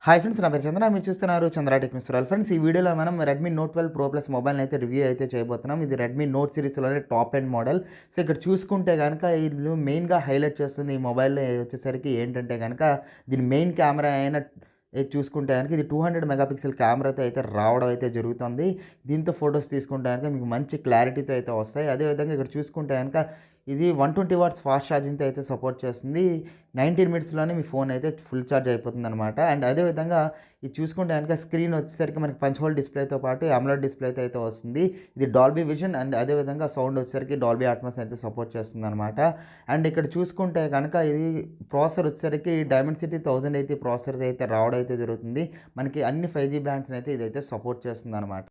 Hi friends, నా పేరు చంద్ర. మీరు చూస్తున్నారు చంద్ర టెక్నిక్స్. ఫ్రెండ్స్, ఈ వీడియోలో మనం రెడ్మీ నోట్ 12 ప్రో ప్లస్ మొబైల్ని అయితే రివ్యూ అయితే చేయబోతున్నాం. ఇది రెడ్మీ నోట్ సిరీస్లోనే టాప్ ఎండ్ మోడల్. సో ఇక్కడ చూసుకుంటే కనుక వీళ్ళు మెయిన్గా హైలైట్ చేస్తుంది ఈ మొబైల్లో వచ్చేసరికి ఏంటంటే కనుక దీని మెయిన్ కెమెరా అయిన చూసుకుంటే కనుక ఇది 200 మెగాపిక్సెల్ కెమెరాతో అయితే రావడం అయితే జరుగుతుంది. దీంతో ఫొటోస్ తీసుకుంటే కనుక మీకు మంచి క్లారిటీతో అయితే వస్తాయి. అదేవిధంగా ఇక్కడ చూసుకుంటే కనుక ఇది 120 వాట్స్ ఫాస్ట్ ఛార్జింగ్తో అయితే సపోర్ట్ చేస్తుంది. 19 మినిట్స్లోనే మీ ఫోన్ అయితే ఫుల్ ఛార్జ్ అయిపోతుందనమాట. అండ్ అదేవిధంగా ఇది చూసుకుంటే కనుక స్క్రీన్ వచ్చేసరికి మనకి పంచ్ హోల్ డిస్ప్లేతో పాటు అమోలెడ్ డిస్ప్లేతో అయితే వస్తుంది. ఇది డాల్బీ విజన్ అండ్ అదేవిధంగా సౌండ్ వచ్చేసరికి డాల్బీ అట్మాస్ అయితే సపోర్ట్ చేస్తుందనమాట. అండ్ ఇక్కడ చూసుకుంటే కనుక ఇది ప్రాసెసర్ వచ్చేసరికి డైమెన్సిటీ 1080 ప్రాసెసర్ అయితే రావడం అయితే జరుగుతుంది. మనకి అన్ని 5G బ్యాండ్స్ని అయితే ఇదైతే సపోర్ట్ చేస్తుందన్నమాట.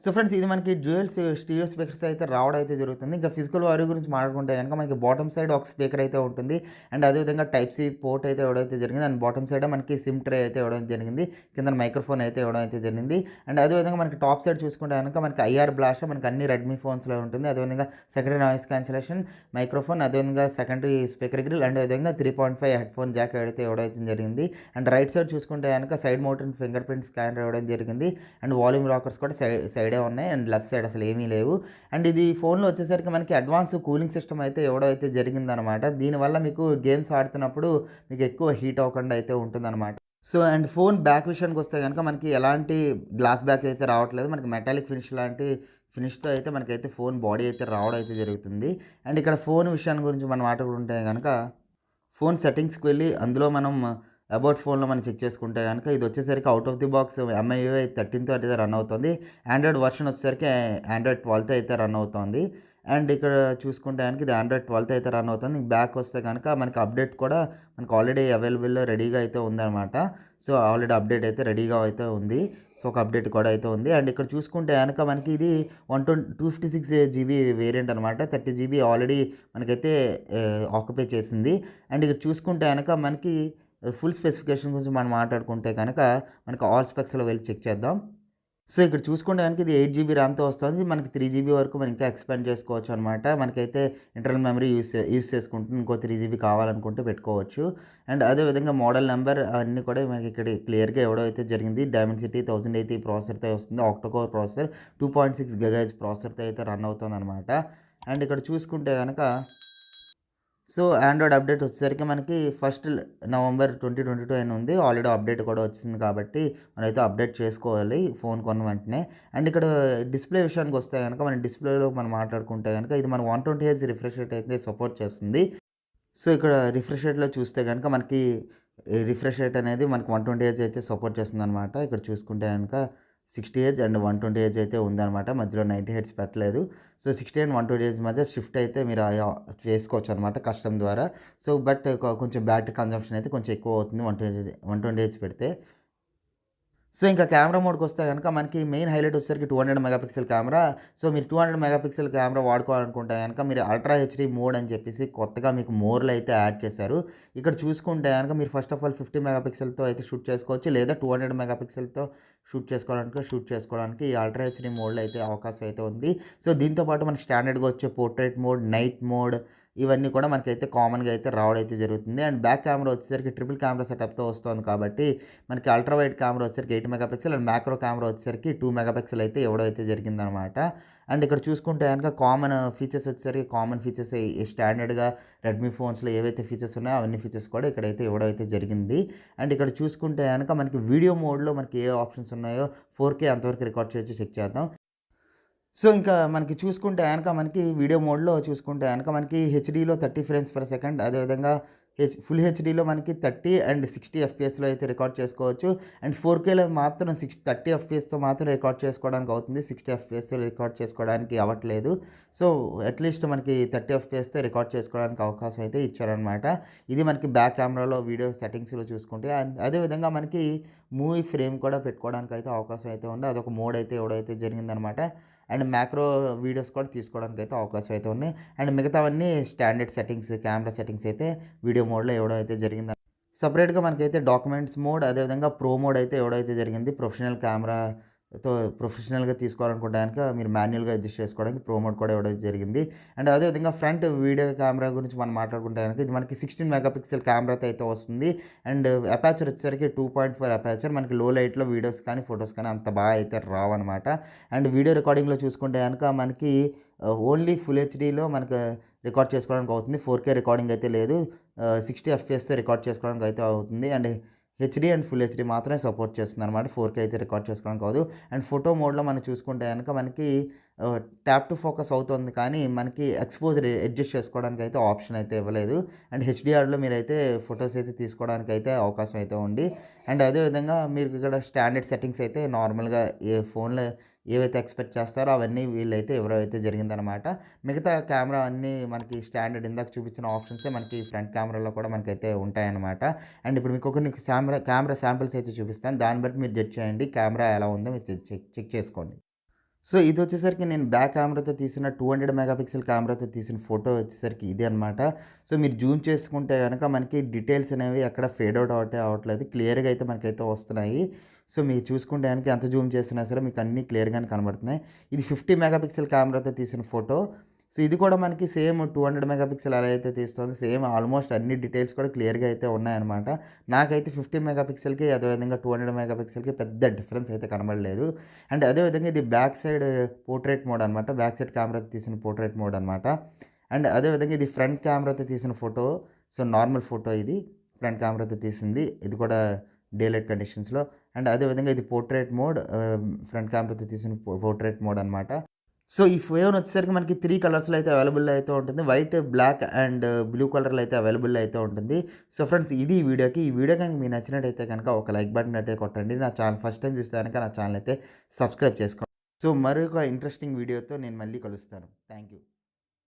సో ఫ్రెండ్స్, ఇది మనకి డ్యూయల్ స్టీరియో స్పీకర్స్ అయితే రావడం అయితే జరుగుతుంది. ఇంకా ఫిజికల్ వాల్యూ గురించి మాట్లాడుకుంటే కనుక మనకి బాటమ్ సైడ్ ఒక స్పీకర్ అయితే ఉంటుంది. అండ్ అదేవిధంగా టైప్ సి పోర్ట్ అయితే ఇవ్వడం అయితే జరిగింది. అండ్ బాటమ్ సైడ్ మనకి సిమ్ ట్రే అయితే ఇవ్వడం జరిగింది. కింద మైక్రోఫోన్ అయితే ఇవ్వడం అయితే జరిగింది. అండ్ అదేవిధంగా మనకి టాప్ సైడ్ చూసుకుంటే కనుక మనకి ఐఆర్ బ్లాస్ట్ మనకి అన్ని రెడ్మీ ఫోన్స్లో ఉంటుంది. అదేవిధంగా సెకండరీ నాయిస్ క్యాన్సిలేషన్ మైక్రోఫోన్, అదేవిధంగా సెకండరీ స్పీకర్ గ్రిల్, అండ్ అదేవిధంగా 3.5 హెడ్ ఫోన్ జాక్ అయితే ఇవ్వడం అయితే జరిగింది. అండ్ రైట్ సైడ్ చూసుకుంటే కనుక side mounted finger print scanner ఇవ్వడం జరిగింది. అండ్ వాల్యూమ్ రాకర్స్ కూడా సైడే ఉన్నాయి. అండ్ లెఫ్ట్ సైడ్ అసలు ఏమీ లేవు. అండ్ ఇది ఫోన్లో వచ్చేసరికి మనకి అడ్వాన్స్ కూలింగ్ సిస్టమ్ అయితే ఇవ్వడం అయితే జరిగిందనమాట. దీనివల్ల మీకు గేమ్స్ ఆడుతున్నప్పుడు మీకు ఎక్కువ హీట్ అవ్వకుండా అయితే ఉంటుందన్నమాట. సో అండ్ ఫోన్ బ్యాక్ విషయానికి వస్తే కనుక మనకి ఎలాంటి గ్లాస్ బ్యాక్ అయితే రావట్లేదు. మనకి మెటాలిక్ ఫినిష్ లాంటి ఫినిష్తో అయితే మనకైతే ఫోన్ బాడీ అయితే రావడం అయితే జరుగుతుంది. అండ్ ఇక్కడ ఫోన్ విషయాన్ని గురించి మనం మాట్లాడుకుంటే కనుక ఫోన్ సెట్టింగ్స్కి వెళ్ళి అందులో మనం అబౌట్ ఫోన్లో మనం చెక్ చేసుకుంటే కనుక ఇది వచ్చేసరికి out of the box MIUI 13తో అయితే రన్ అవుతుంది. ఆండ్రాయిడ్ వర్షన్ వచ్చేసరికి ఆండ్రాయిడ్ 12తో అయితే రన్ అవుతుంది. అండ్ ఇక్కడ చూసుకుంటే కనుక ఇది ఆండ్రాయిడ్ 12తో అయితే రన్ అవుతుంది. బ్యాక్ వస్తే కనుక మనకి అప్డేట్ కూడా మనకు ఆల్రెడీ అవైలబుల్లో రెడీగా అయితే ఉందన్నమాట. సో ఆల్రెడీ అప్డేట్ అయితే రెడీగా అయితే ఉంది. సో ఒక అప్డేట్ కూడా అయితే ఉంది. అండ్ ఇక్కడ చూసుకుంటే కనుక మనకి ఇది 256 GB వేరియంట్ అనమాట. 30 GB ఆల్రెడీ మనకైతే ఆక్యుపై చేసింది. అండ్ ఇక్కడ చూసుకుంటే కనుక మనకి ఫుల్ స్పెసిఫికేషన్ గురించి మనం మాట్లాడుకుంటే కనుక మనకి ఆల్ స్పెక్స్లో వెళ్ళి చెక్ చేద్దాం. సో ఇక్కడ చూసుకుంటే కనుక ఇది 8 GB ర్యామ్తో వస్తుంది. మనకి 3 GB వరకు మనం ఇంకా ఎక్స్పాండ్ చేసుకోవచ్చు అనమాట. మనకైతే ఇంటర్నల్ మెమరీ యూస్ చేసుకుంటూ ఇంకో 3 GB కావాలనుకుంటే పెట్టుకోవచ్చు. అండ్ అదేవిధంగా మోడల్ నెంబర్ అన్నీ కూడా మనకి ఇక్కడ క్లియర్గా ఇవ్వడం అయితే జరిగింది. డైమెన్సిటీ 1080 ప్రాసెసర్తో వస్తుంది. ఆక్టోకోర్ ప్రాసెసర్ 2.6 GHz ప్రాసెసర్తో అయితే రన్ అవుతుంది అనమాట. అండ్ ఇక్కడ చూసుకుంటే కనుక సో ఆండ్రాయిడ్ అప్డేట్ వచ్చేసరికి మనకి ఫస్ట్ నవంబర్ 2022 అని ఉంది. ఆల్రెడీ అప్డేట్ కూడా వచ్చింది కాబట్టి మనమైతే అప్డేట్ చేసుకోవాలి ఫోన్ కొన్న వెంటనే. అండ్ ఇక్కడ డిస్ప్లే విషయానికి వస్తే కనుక మన డిస్ప్లేలో మనం మాట్లాడుకుంటే కనుక ఇది మన 120Hz రిఫ్రెష్ రేట్ అయితే సపోర్ట్ చేస్తుంది. సో ఇక్కడ రిఫ్రెష్ రేట్లో చూస్తే కనుక మనకి రిఫ్రెష్ రేట్ అనేది మనకి 120Hz అయితే సపోర్ట్ చేస్తుంది అనమాట. ఇక్కడ చూసుకుంటే కనుక 60Hz అండ్ 120Hz అయితే ఉందన్నమాట. మధ్యలో 90Hz పెట్టలేదు. సో 60 అండ్ 120Hz మధ్య షిఫ్ట్ అయితే మీరు చేసుకోవచ్చు అనమాట కస్టమ్ ద్వారా. సో బట్ కొంచెం బ్యాటరీ కన్జంప్షన్ అయితే కొంచెం ఎక్కువ అవుతుంది 120Hz పెడితే. సో ఇంకా కెమెరా మోడ్కి వస్తే కనుక మనకి మెయిన్ హైలైట్ వచ్చేసరికి 200 మెగాపిక్సెల్ కెమెరా. సో మీరు 200 మెగాపిక్సెల్ కెమెరా వాడుకోవాలనుకుంటే కనుక మీరు అల్ట్రా హెచ్డీ మోడ్ అని చెప్పేసి కొత్తగా మీకు మోర్లు అయితే యాడ్ చేశారు. ఇక్కడ చూసుకుంటే కనుక మీరు ఫస్ట్ ఆఫ్ ఆల్ 50 మెగాపిక్సెల్తో అయితే షూట్ చేసుకోవచ్చు, లేదా 200 మెగాపిక్సెల్తో షూట్ చేసుకోవడానికి ఈ అల్ట్రా హెచ్డీ మోడ్లో అయితే అవకాశం అయితే ఉంది. సో దీంతోపాటు మనకి స్టాండర్డ్గా వచ్చే పోర్ట్రేట్ మోడ్, నైట్ మోడ్ ఇవన్నీ కూడా మనకైతే కామన్గా అయితే రావడం అయితే జరుగుతుంది. అండ్ బ్యాక్ కెమెరా వచ్చేసరికి ట్రిపుల్ కెమెరా సెటప్తో వస్తుంది కాబట్టి మనకి అల్ట్రా వైడ్ కెమెరా వచ్చేసరికి 8 మెగాపిక్సెల్ అండ్ మ్యాక్రో కెమెరా వచ్చేసరికి 2 మెగాపిక్సెల్ అయితే ఇవ్వడం అయితే జరిగిందనమాట. అండ్ ఇక్కడ చూసుకుంటే కనుక కామన్ ఫీచర్స్ వచ్చేసరికి కామన్ ఫీచర్స్ స్టాండర్డ్గా రెడ్మీ ఫోన్స్లో ఏవైతే ఫీచర్స్ ఉన్నాయో అవన్నీ ఫీచర్స్ కూడా ఇక్కడైతే ఇవ్వడం అయితే జరిగింది. అండ్ ఇక్కడ చూసుకుంటే కనుక మనకి వీడియో మోడ్లో మనకి ఏ ఆప్షన్స్ ఉన్నాయో 4K అంతవరకు రికార్డ్ చేయొచ్చు చెక్ చేద్దాం. సో ఇంకా మనకి చూసుకుంటే కనుక మనకి వీడియో మోడ్లో చూసుకుంటే కనుక మనకి హెచ్డీలో 30 ఫ్రేమ్స్ పర్ సెకండ్, అదేవిధంగా ఫుల్ హెచ్డీలో మనకి 30 అండ్ 60 FPSలో అయితే రికార్డ్ చేసుకోవచ్చు. అండ్ 4Kలో మాత్రం 30 FPSతో మాత్రం రికార్డ్ చేసుకోవడానికి అవుతుంది. 60 FPSతో రికార్డ్ చేసుకోవడానికి అవ్వట్లేదు. సో అట్లీస్ట్ మనకి 30 FPSతో రికార్డ్ చేసుకోవడానికి అవకాశం అయితే ఇచ్చారనమాట. ఇది మనకి బ్యాక్ కెమెరాలో వీడియో సెట్టింగ్స్లో చూసుకుంటే. అదేవిధంగా మనకి మూవీ ఫ్రేమ్ కూడా పెట్టుకోవడానికి అయితే అవకాశం అయితే ఉంది. అదొక మోడ్ అయితే ఇవ్వడైతే జరిగిందనమాట. అండ్ మ్యాక్రో వీడియోస్ కూడా తీసుకోవడానికి అయితే అవకాశం అయితే ఉన్నాయి. అండ్ మిగతావన్నీ స్టాండర్డ్ సెట్టింగ్స్, కెమెరా సెట్టింగ్స్ అయితే వీడియో మోడ్లో ఇవ్వడం అయితే జరిగింది. సపరేట్గా మనకైతే డాక్యుమెంట్స్ మోడ్, అదేవిధంగా ప్రో మోడ్ అయితే ఇవ్వడం అయితే జరిగింది. ప్రొఫెషనల్ కెమెరా ప్రొఫెషనల్‌గా తీసుకోవాలనుకుంటే గనక మీరు మాన్యువల్‌గా అడ్జస్ట్ చేసుకోవడానికి ప్రో మోడ్ కూడా ఇవ్వడం జరిగింది. అండ్ అదేవిధంగా ఫ్రంట్ వీడియో కెమెరా గురించి మనం మాట్లాడుకుంటే గనక ఇది మనకి 16 మెగా పిక్సెల్ కెమెరాతో అయితే వస్తుంది. అండ్ అపర్చర్ వచ్చేసరికి 2.4 అపర్చర్. మనకి లో లైట్‌లో వీడియోస్ కానీ, ఫోటోస్ కానీ అంత బాగా అయితే రావన్నమాట. అండ్ వీడియో రికార్డింగ్‌లో చూసుకుంటే గనక మనకి ఓన్లీ ఫుల్ హెచ్‌డీలో మనకు రికార్డ్ చేసుకోవడానికి అవుతుంది. 4K రికార్డింగ్ అయితే లేదు. 60 ఎఫ్‌పిఎస్‌తో రికార్డ్ చేసుకోవడానికి అయితే అవుతుంది. And HD and full HD మాత్రమే సపోర్ట్ చేస్తుందనమాట. 4K అయితే రికార్డ్ చేసుకోవడానికి అవ్వదు. అండ్ ఫోటో మోడ్‌లో మనం చూసుకుంటే గనక మనకి ట్యాప్ టు ఫోకస్ అవుతుంది, కానీ మనకి ఎక్స్‌పోజర్ అడ్జస్ట్ చేసుకోవడానికి అయితే ఆప్షన్ అయితే ఇవ్వలేదు. అండ్ హెచ్‌డీఆర్‌లో మీరైతే ఫోటోస్ అయితే తీసుకోవడానికి అయితే అవకాశం అయితే ఉంది. అండ్ అదేవిధంగా మీకు ఇక్కడ స్టాండర్డ్ సెట్టింగ్స్ అయితే నార్మల్‌గా ఏ ఫోన్‌లో ఏవైతే ఎక్స్‌పెక్ట్ చేస్తారో అవన్నీ వీళ్ళైతే ఇవ్వడం అయితే జరిగిందనమాట. మిగతా కెమెరా అన్నీ మనకి స్టాండర్డ్ ఇందాక చూపించిన ఆప్షన్సే మనకి ఫ్రంట్ కెమెరాలో కూడా మనకైతే ఉంటాయన్నమాట. అండ్ ఇప్పుడు మీకు కొన్ని కెమెరా శాంపిల్స్ అయితే చూపిస్తాను. దాన్ని బట్టి మీరు జడ్జ్ చేయండి. కెమెరా ఎలా ఉందో మీరు చెక్ చేసుకోండి. సో ఇదొచ్చేసరికి నేను బ్యాక్ కెమెరాతో తీసిన 200 మెగా పిక్సెల్ కెమెరాతో తీసిన ఫోటో వచ్చేసరికి ఇదే అనమాట. సో మీరు జూమ్ చేసుకుంటే గనక మనకి డీటెయిల్స్ అనేవి ఎక్కడ ఫేడ్ అవుట్ అవ్వట్లేదు. క్లియర్‌గా అయితే మనకైతే వస్తున్నాయి. సో మీరు చూసుకుంటే గనక ఎంత జూమ్ చేసినా సరే మీకు అన్నీ క్లియర్‌గానే కనబడుతున్నాయి. ఇది 50 మెగా పిక్సెల్ కెమెరాతో తీసిన ఫోటో. సో ఇది కూడా మనకి సేమ్ 200 మెగా పిక్సెల్ ఎలా అయితే తీస్తుందో సేమ్ ఆల్మోస్ట్ అన్ని డీటెయిల్స్ కూడా క్లియర్‌గా అయితే ఉన్నాయన్నమాట. నాకైతే 50 మెగా పిక్సెల్‌కి అదేవిధంగా 200 మెగా పిక్సెల్‌కి పెద్ద డిఫరెన్స్ అయితే కనబడలేదు. అండ్ అదేవిధంగా ఇది బ్యాక్ సైడ్ పోర్ట్రేట్ మోడ్ అనమాట. బ్యాక్ సైడ్ కెమెరాతో తీసిన పోర్ట్రేట్ మోడ్ అనమాట. అండ్ అదేవిధంగా ఇది ఫ్రంట్ కెమెరాతో తీసిన ఫోటో. సో నార్మల్ ఫోటో ఇది. ఫ్రంట్ కెమెరాతో తీసింది. ఇది కూడా డే లైట్ కండిషన్స్‌లో. అండ్ అదేవిధంగా ఇది పోర్ట్రేట్ మోడ్, ఫ్రంట్ కెమెరాతో తీసిన పోర్ట్రేట్ మోడ్ అనమాట. సో ఈ ఫోన్ వచ్చేసరికి మనకి 3 కలర్స్‌లో అయితే అవైలబుల్‌లో అయితే ఉంటుంది. వైట్, బ్లాక్ అండ్ బ్లూ కలర్‌లో అయితే అవైలబుల్‌లో అయితే ఉంటుంది. సో ఫ్రెండ్స్ ఇది ఈ వీడియోకి. ఈ వీడియో కనుక మీకు నచ్చినట్టయితే కనుక ఒక లైక్ బటన్ అయితే కొట్టండి. నా ఛానల్ ఫస్ట్ టైం చూస్తే కనుక నా ఛానల్ అయితే సబ్స్క్రైబ్ చేసుకోండి. సో మరొక ఇంట్రెస్టింగ్ వీడియోతో నేను మళ్ళీ కలుస్తాను. Thank you.